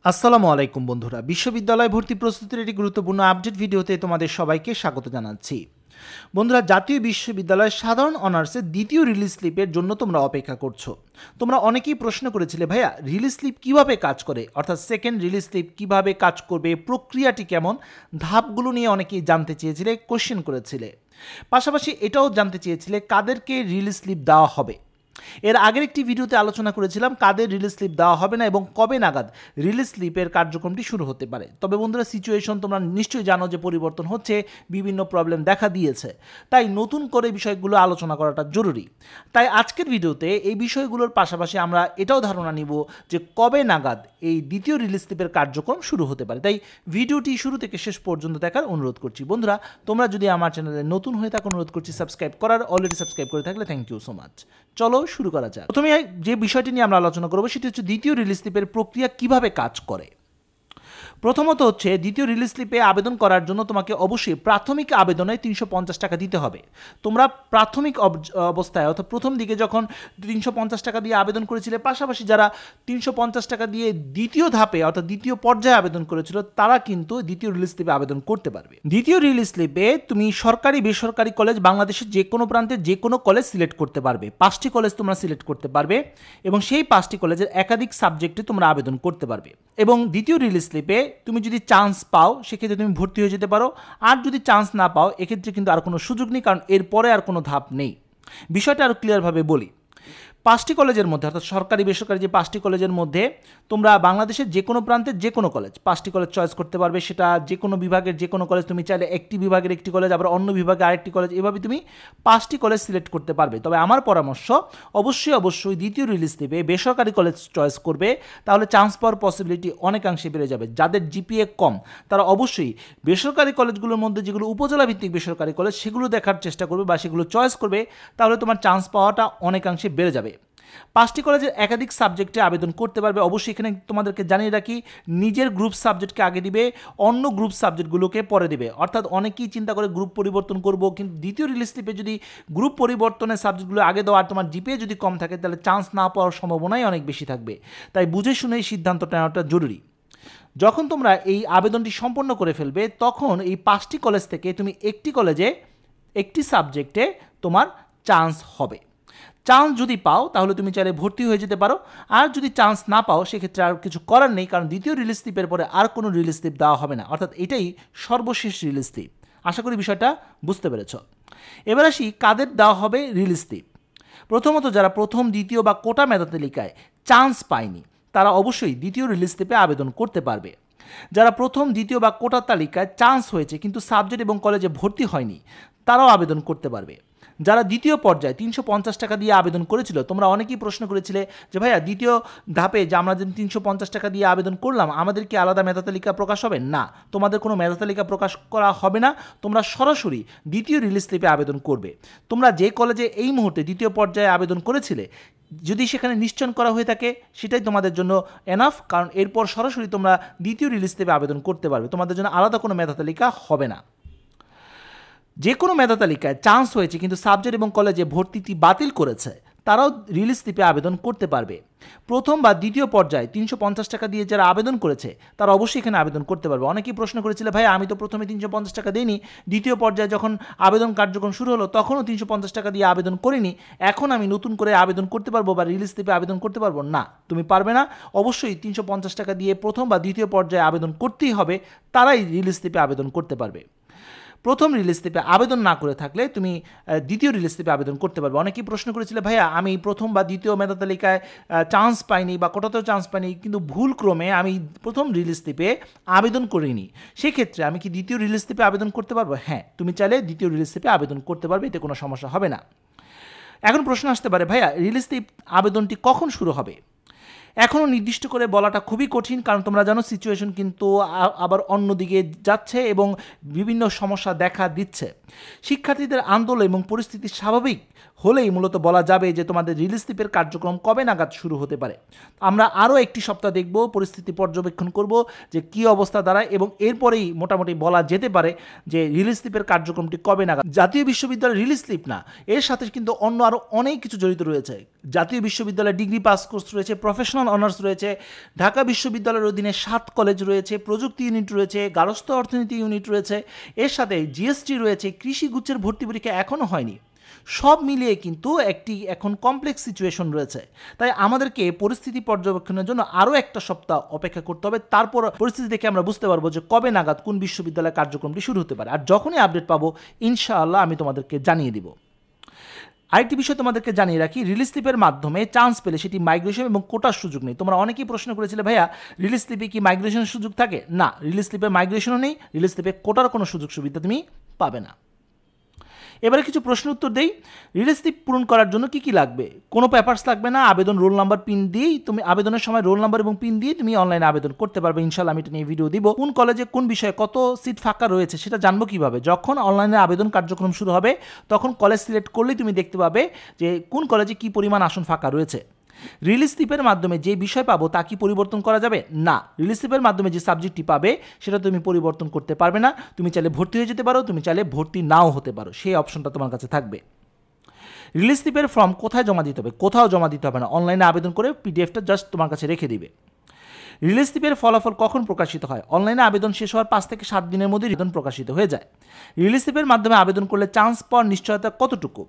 আসসালামু আলাইকুম বন্ধুরা, বিশ্ববিদ্যালয় ভর্তি প্রস্তুতির একটি গুরুত্বপূর্ণ আপডেট ভিডিওতে তোমাদের সবাইকে স্বাগত জানাচ্ছি। বন্ধুরা, জাতীয় বিশ্ববিদ্যালয়ের সাধারণ অনার্সের দ্বিতীয় রিলিজ স্লিপের জন্য তোমরা অপেক্ষা করছো। তোমরা অনেকেই প্রশ্ন করেছিলে, ভাইয়া রিলিজ স্লিপ কীভাবে কাজ করে, অর্থাৎ সেকেন্ড রিলিজ স্লিপ কীভাবে কাজ করবে, প্রক্রিয়াটি কেমন, ধাপগুলো নিয়ে অনেকেই জানতে চেয়েছিলে, কোশ্চেন করেছিলে। পাশাপাশি এটাও জানতে চেয়েছিলে কাদেরকে রিলিজ স্লিপ দেওয়া হবে। এর আগের একটি ভিডিওতে আলোচনা করেছিলাম কাদের রিলিজ স্লিপ দেওয়া হবে না এবং কবে নাগাদ রিলিজ স্লিপের কার্যক্রমটি শুরু হতে পারে। তবে বন্ধুরা, সিচুয়েশন তোমরা নিশ্চয়ই জানো যে পরিবর্তন হচ্ছে, বিভিন্ন প্রবলেম দেখা দিয়েছে, তাই নতুন করে বিষয়গুলো আলোচনা করাটা জরুরি। তাই আজকের ভিডিওতে এই বিষয়গুলোর পাশাপাশি আমরা এটাও ধারণা নিব যে কবে নাগাদ এই দ্বিতীয় রিলিজ স্লিপের কার্যক্রম শুরু হতে পারে। তাই ভিডিওটি শুরু থেকে শেষ পর্যন্ত দেখার অনুরোধ করছি। বন্ধুরা, তোমরা যদি আমার চ্যানেলে নতুন হয়ে থাকো অনুরোধ করছি সাবস্ক্রাইব করার। অলরেডি সাবস্ক্রাইব করে থাকলে থ্যাংক ইউ সো মাচ। চলো শুরু করা যাক। প্রথমে যে বিষয়টি নিয়ে আমরা আলোচনা করবো সেটি হচ্ছে দ্বিতীয় রিলিজ স্লিপের প্রক্রিয়া কিভাবে কাজ করে। প্রথমত হচ্ছে, দ্বিতীয় রিলিজ স্লিপে আবেদন করার জন্য তোমাকে অবশ্যই প্রাথমিক আবেদনে 350 টাকা দিতে হবে। তোমরা প্রাথমিক অবস্থায় অর্থাৎ প্রথম দিকে যখন 350 টাকা দিয়ে আবেদন করেছিলে, পাশাপাশি যারা 350 টাকা দিয়ে দ্বিতীয় ধাপে অর্থাৎ দ্বিতীয় পর্যায়ে আবেদন করেছিল, তারা কিন্তু দ্বিতীয় রিলিজ স্লিপে আবেদন করতে পারবে। দ্বিতীয় রিলিজ স্লিপে তুমি সরকারি বেসরকারি কলেজ বাংলাদেশের যে কোনো প্রান্তে যে কোনো কলেজ সিলেক্ট করতে পারবে। 5টি কলেজ তোমরা সিলেক্ট করতে পারবে এবং সেই 5টি কলেজের একাধিক সাবজেক্টে তোমরা আবেদন করতে পারবে। এবং দ্বিতীয় রিলিজ স্লিপে তুমি যদি চান্স পাও সেক্ষেত্রে তুমি ভর্তি হয়ে যেতে পারো, আর যদি চান্স না পাও এক্ষেত্রে কিন্তু আর কোনো সুযোগ নেই, কারণ এরপরে আর কোনো ধাপ নেই। বিষয়টা আরও ক্লিয়ারভাবে বলি। 5টি কলেজের মধ্যে অর্থাৎ সরকারি বেসরকারি যে 5টি কলেজের মধ্যে তোমরা বাংলাদেশের যে কোনো প্রান্তের যে কোনো কলেজ 5টি কলেজ চয়েস করতে পারবে। সেটা যে কোনো বিভাগের যে কোনো কলেজ, তুমি চাইলে একটি বিভাগের একটি কলেজ, আবার অন্য বিভাগে আরেকটি কলেজ, এভাবে তুমি 5টি কলেজ সিলেক্ট করতে পারবে। তবে আমার পরামর্শ, অবশ্যই দ্বিতীয় রিলিজ স্লিপে বেসরকারি কলেজ চয়েস করবে, তাহলে চান্স পাওয়ার পসিবিলিটি অনেকাংশে বেড়ে যাবে। যাদের জিপিএ কম তারা অবশ্যই বেসরকারি কলেজগুলোর মধ্যে যেগুলো উপজেলা ভিত্তিক বেসরকারি কলেজ সেগুলো দেখার চেষ্টা করবে বা সেগুলো চয়েস করবে, তাহলে তোমার চান্স পাওয়াটা অনেকাংশে বেড়ে যাবে। 5টি কলেজের একাধিক সাবজেক্টে আবেদন করতে পারবে। অবশ্যই এখানে তোমাদেরকে জানিয়ে রাখি, নিজের গ্রুপ সাবজেক্টকে আগে দিবে, অন্য গ্রুপ সাবজেক্টগুলোকে পরে দিবে। অর্থাৎ অনেকেই চিন্তা করে গ্রুপ পরিবর্তন করব, কিন্তু দ্বিতীয় রিলিজ স্লিপে যদি গ্রুপ পরিবর্তনের সাবজেক্টগুলো আগে দাও আর তোমার জিপিএ যদি কম থাকে, তাহলে চান্স না পাওয়ার সম্ভাবনাই অনেক বেশি থাকবে। তাই বুঝে শুনেই সিদ্ধান্তটা নেওয়াটা জরুরি। যখন তোমরা এই আবেদনটি সম্পন্ন করে ফেলবে, তখন এই 5টি কলেজ থেকে তুমি একটি কলেজে একটি সাবজেক্টে তোমার চান্স হবে। চান্স যদি পাও তাহলে তুমি চাইলে ভর্তি হয়ে যেতে পারো, আর যদি চান্স না পাও সেক্ষেত্রে আর কিছু করার নেই, কারণ দ্বিতীয় রিলিজ স্লিপের পরে আর কোনো রিলিজ স্লিপ দেওয়া হবে না, অর্থাৎ এটাই সর্বশেষ রিলিজ স্লিপ। আশা করি বিষয়টা বুঝতে পেরেছ। এবার আসি কাদের দেওয়া হবে রিলিজ স্লিপ। প্রথমত, যারা প্রথম দ্বিতীয় বা কোটা মেধা তালিকায় চান্স পায়নি তারা অবশ্যই দ্বিতীয় রিলিজ স্লিপে আবেদন করতে পারবে। যারা প্রথম দ্বিতীয় বা কোটা তালিকায় চান্স হয়েছে কিন্তু সাবজেক্ট এবং কলেজে ভর্তি হয়নি, তারাও আবেদন করতে পারবে। যারা দ্বিতীয় পর্যায়ে 350 টাকা দিয়ে আবেদন করেছিল, তোমরা অনেকেই প্রশ্ন করেছিলে যে ভাইয়া দ্বিতীয় ধাপে যে আমরা যে 350 টাকা দিয়ে আবেদন করলাম, আমাদের কি আলাদা মেধা তালিকা প্রকাশ হবে? না, তোমাদের কোনো মেধা তালিকা প্রকাশ করা হবে না। তোমরা সরাসরি দ্বিতীয় রিলিজ স্লিপে আবেদন করবে। তোমরা যে কলেজে এই মুহূর্তে দ্বিতীয় পর্যায়ে আবেদন করেছিলে, যদি সেখানে নিশ্চয়ন করা হয়ে থাকে সেটাই তোমাদের জন্য এনাফ, কারণ এরপর সরাসরি তোমরা দ্বিতীয় রিলিজ স্লিপে আবেদন করতে পারবে। তোমাদের জন্য আলাদা কোনো মেধা তালিকা হবে না। যে কোনো মেধা তালিকায় চান্স হয়েছে কিন্তু সাবজেক্ট এবং কলেজে ভর্তিটি বাতিল করেছে, তারাও রিলিজ স্লিপে আবেদন করতে পারবে। প্রথম বা দ্বিতীয় পর্যায়ে 350 টাকা দিয়ে যারা আবেদন করেছে তারা অবশ্যই এখানে আবেদন করতে পারবে। অনেকেই প্রশ্ন করেছিল, ভাই আমি তো প্রথমে 350 টাকা দিইনি, দ্বিতীয় পর্যায়ে যখন আবেদন কার্যক্রম শুরু হলো তখনও 350 টাকা দিয়ে আবেদন করিনি, এখন আমি নতুন করে আবেদন করতে পারবো বা রিলিজ স্লিপে আবেদন করতে পারবো? না, তুমি পারবে না। অবশ্যই 350 টাকা দিয়ে প্রথম বা দ্বিতীয় পর্যায়ে আবেদন করতেই হবে, তারাই রিলিজ স্লিপে আবেদন করতে পারবে। প্রথম রিলিজ স্লিপে আবেদন না করে থাকলে তুমি দ্বিতীয় রিলিজ স্লিপে আবেদন করতে পারবে। অনেকেই প্রশ্ন করেছিল, ভাইয়া আমি প্রথম বা দ্বিতীয় মেধা তালিকায় চান্স পাইনি বা কোটাতেও চান্স পাইনি, কিন্তু ভুল ক্রমে আমি প্রথম রিলিজ স্লিপে আবেদন করিনি, সেক্ষেত্রে আমি কি দ্বিতীয় রিলিজ স্লিপে আবেদন করতে পারবো? হ্যাঁ, তুমি চাইলে দ্বিতীয় রিলিজ স্লিপে আবেদন করতে পারবে, এতে কোনো সমস্যা হবে না। এখন প্রশ্ন আসতে পারে, ভাইয়া রিলিজ স্লিপ আবেদনটি কখন শুরু হবে? এখনও নির্দিষ্ট করে বলাটা খুবই কঠিন, কারণ তোমরা জানো সিচুয়েশন কিন্তু আবার অন্যদিকে যাচ্ছে এবং বিভিন্ন সমস্যা দেখা দিচ্ছে। শিক্ষার্থীদের আন্দোলন এবং পরিস্থিতি স্বাভাবিক হলেই মূলত বলা যাবে যে তোমাদের রিলিজ স্লিপের কার্যক্রম কবে নাগাদ শুরু হতে পারে। আমরা আরও একটি সপ্তাহ দেখব, পরিস্থিতি পর্যবেক্ষণ করব যে কী অবস্থা দাঁড়ায়, এবং এরপরেই মোটামুটি বলা যেতে পারে যে রিলিজ স্লিপের কার্যক্রমটি কবে নাগাদ। জাতীয় বিশ্ববিদ্যালয়ের রিলিজ স্লিপ না, এর সাথে কিন্তু অন্য আরও অনেক কিছু জড়িত রয়েছে। জাতীয় বিশ্ববিদ্যালয়ে ডিগ্রি পাস কোর্স রয়েছে, প্রফেশনাল অনার্স রয়েছে, ঢাকা বিশ্ববিদ্যালয়ের অধীনে 7 কলেজ রয়েছে, প্রযুক্তি ইউনিট রয়েছে, গার্হস্থ্য অর্থনীতি ইউনিট রয়েছে, এর সাথে জিএসটি রয়েছে, কৃষি গুচ্ছের ভর্তি পরীক্ষা এখনও হয়নি। সব মিলিয়ে কিন্তু একটি এখন কমপ্লেক্স সিচুয়েশন রয়েছে। তাই আমাদেরকে পরিস্থিতি পর্যবেক্ষণের জন্য আরও একটা সপ্তাহ অপেক্ষা করতে হবে। তারপর পরিস্থিতি দেখে আমরা বুঝতে পারবো যে কবে নাগাদ কোন বিশ্ববিদ্যালয়ের কার্যক্রমটি শুরু হতে পারে। আর যখনই আপডেট পাবো ইনশাআল্লাহ আমি তোমাদেরকে জানিয়ে দিব। আরেকটি বিষয় তোমাদেরকে জানিয়ে রাখি, রিলিজ স্লিপের মাধ্যমে চান্স পেলে সেটি মাইগ্রেশন এবং কোটার সুযোগ নেই। তোমরা অনেকেই প্রশ্ন করেছিলে, ভাইয়া রিলিজ স্লিপে কি মাইগ্রেশনের সুযোগ থাকে? না, রিলিজ স্লিপে মাইগ্রেশনও নেই, রিলিজ স্লিপে কোটার কোনো সুযোগ সুবিধা তুমি পাবে না। এবারে কিছু প্রশ্নের উত্তর দেই। রিলিজ স্লিপ পূরণ করার জন্য কি কি লাগবে? কোনো পেপারস লাগবে না, আবেদন রোল নাম্বার পিন দিয়েই তুমি আবেদনের সময় রোল নাম্বার এবং পিন দিয়ে তুমি অনলাইনে আবেদন করতে পারবে। ইনশাআল্লাহ আমি এটা নিয়ে ভিডিও দিব। কোন কলেজে কোন বিষয়ে কত সিট ফাঁকা রয়েছে সেটা জানবো কিভাবে? যখন অনলাইনে আবেদন কার্যক্রম শুরু হবে তখন কলেজ সিলেক্ট করলেই তুমি দেখতে পাবে যে কোন কলেজে কি পরিমাণ আসন ফাঁকা রয়েছে। রিলিজ স্লিপের মাধ্যমে যে বিষয় পাবো তা কি পরিবর্তন করা যাবে? না, রিলিজ স্লিপের মাধ্যমে যে সাবজেক্টটি পাবে সেটা তুমি পরিবর্তন করতে পারবে না। তুমি চাইলে ভর্তি হয়ে যেতে পারো, তুমি চাইলে ভর্তি নাও হতে পারো, সেই অপশনটা তোমার কাছে থাকবে। রিলিজ স্লিপের ফর্ম কোথায় জমা দিতে হবে? কোথাও জমা দিতে হবে না, অনলাইনে আবেদন করে পিডিএফটা জাস্ট তোমার কাছে রেখে দিবে। রিলিজ স্লিপের ফলাফল কখন প্রকাশিত হয়? অনলাইনে আবেদন শেষ হওয়ার 5 থেকে 7 দিনের মধ্যে আবেদন প্রকাশিত হয়ে যায়। রিলিজ স্লিপের মাধ্যমে আবেদন করলে চান্স পাওয়ার নিশ্চয়তা কতটুকু?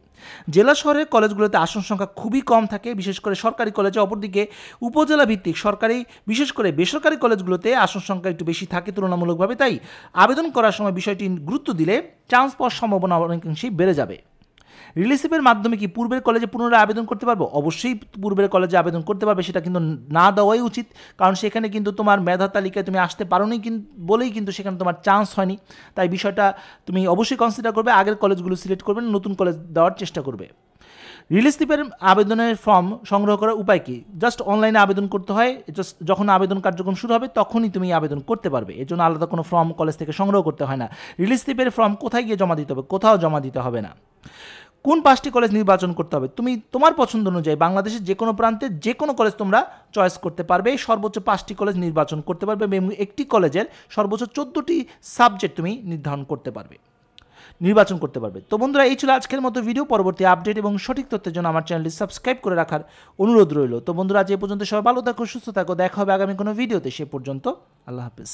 জেলা শহরের কলেজগুলোতে আসন সংখ্যা খুবই কম থাকে, বিশেষ করে সরকারি কলেজে। অপরদিকে উপজেলা ভিত্তিক সরকারি, বিশেষ করে বেসরকারি কলেজগুলোতে আসন সংখ্যা একটু বেশি থাকে তুলনামূলকভাবে। তাই আবেদন করার সময় বিষয়টি গুরুত্ব দিলে চান্স পাওয়ার সম্ভাবনা অনেকাংশেই বেড়ে যাবে। রিলিজ স্লিপের মাধ্যমে কি পূর্বের কলেজে পুনরায় আবেদন করতে পারবো? অবশ্যই পূর্বের কলেজে আবেদন করতে পারবে, সেটা কিন্তু না দেওয়াই উচিত। কারণ সেখানে কিন্তু তোমার মেধা তালিকায় তুমি আসতে পারোনি বলেই কিন্তু সেখানে তোমার চান্স হয়নি। তাই বিষয়টা তুমি অবশ্যই কনসিডার করবে, আগের কলেজগুলো সিলেক্ট করবে, নতুন কলেজ দেওয়ার চেষ্টা করবে। রিলিজ স্লিপের আবেদনের ফর্ম সংগ্রহ করার উপায় কি? জাস্ট অনলাইনে আবেদন করতে হয়। জাস্ট যখন আবেদন কার্যক্রম শুরু হবে তখনই তুমি আবেদন করতে পারবে। এর জন্য আলাদা কোনো ফর্ম কলেজ থেকে সংগ্রহ করতে হয় না। রিলিজ স্লিপের ফর্ম কোথায় গিয়ে জমা দিতে হবে? কোথাও জমা দিতে হবে না। কোন 5টি কলেজ নির্বাচন করতে হবে? তুমি তোমার পছন্দ অনুযায়ী বাংলাদেশের যে কোনো প্রান্তে যে কোনো কলেজ তোমরা চয়েস করতে পারবে। সর্বোচ্চ 5টি কলেজ নির্বাচন করতে পারবে এবং একটি কলেজের সর্বোচ্চ 14টি সাবজেক্ট তুমি নির্বাচন করতে পারবে। তো বন্ধুরা, এই ছিল আজকের মতো ভিডিও। পরবর্তী আপডেট এবং সঠিক তথ্যের জন্য আমার চ্যানেলটি সাবস্ক্রাইব করে রাখার অনুরোধ রইল। তো বন্ধুরা, আজ এ পর্যন্ত সবাই ভালো থাকো, সুস্থ থাকো। দেখা হবে আগামী কোনো ভিডিওতে। সে পর্যন্ত আল্লাহ হাফেজ।